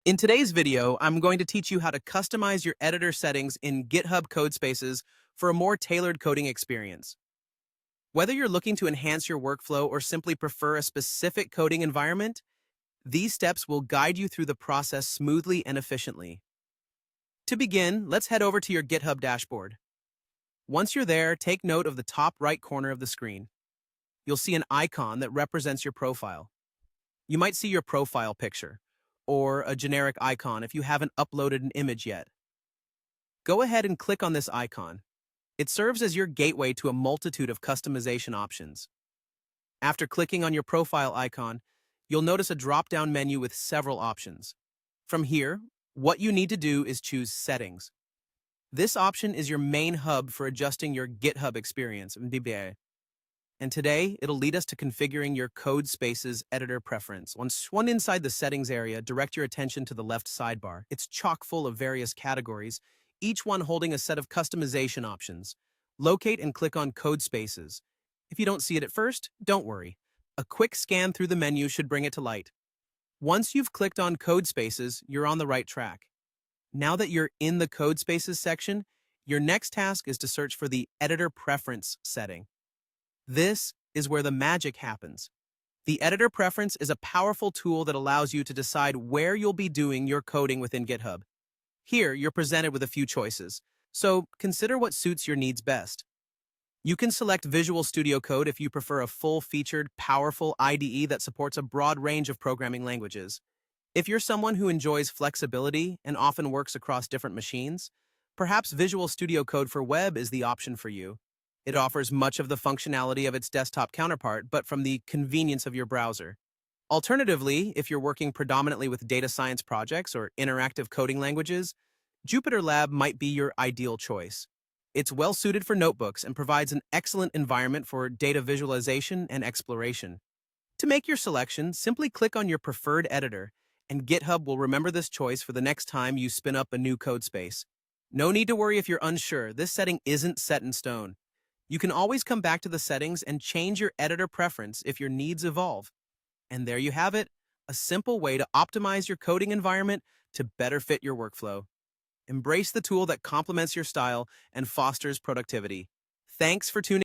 In today's video, I'm going to teach you how to customize your editor settings in GitHub Codespaces for a more tailored coding experience. Whether you're looking to enhance your workflow or simply prefer a specific coding environment, these steps will guide you through the process smoothly and efficiently. To begin, let's head over to your GitHub dashboard. Once you're there, take note of the top right corner of the screen. You'll see an icon that represents your profile. You might see your profile picture, or a generic icon if you haven't uploaded an image yet. Go ahead and click on this icon. It serves as your gateway to a multitude of customization options. After clicking on your profile icon, you'll notice a drop-down menu with several options. From here, what you need to do is choose Settings. This option is your main hub for adjusting your GitHub experience. And today, it'll lead us to configuring your Codespaces editor preference. Once inside the settings area, direct your attention to the left sidebar. It's chock full of various categories, each one holding a set of customization options. Locate and click on Codespaces. If you don't see it at first, don't worry. A quick scan through the menu should bring it to light. Once you've clicked on Codespaces, you're on the right track. Now that you're in the Codespaces section, your next task is to search for the Editor Preference setting. This is where the magic happens. The editor preference is a powerful tool that allows you to decide where you'll be doing your coding within GitHub. Here, you're presented with a few choices, so consider what suits your needs best. You can select Visual Studio Code if you prefer a full-featured, powerful IDE that supports a broad range of programming languages. If you're someone who enjoys flexibility and often works across different machines, perhaps Visual Studio Code for Web is the option for you. It offers much of the functionality of its desktop counterpart, but from the convenience of your browser. Alternatively, if you're working predominantly with data science projects or interactive coding languages, Jupyter Lab might be your ideal choice. It's well-suited for notebooks and provides an excellent environment for data visualization and exploration. To make your selection, simply click on your preferred editor, and GitHub will remember this choice for the next time you spin up a new code space. No need to worry if you're unsure. This setting isn't set in stone. You can always come back to the settings and change your editor preference if your needs evolve. And there you have it, a simple way to optimize your coding environment to better fit your workflow. Embrace the tool that complements your style and fosters productivity. Thanks for tuning in.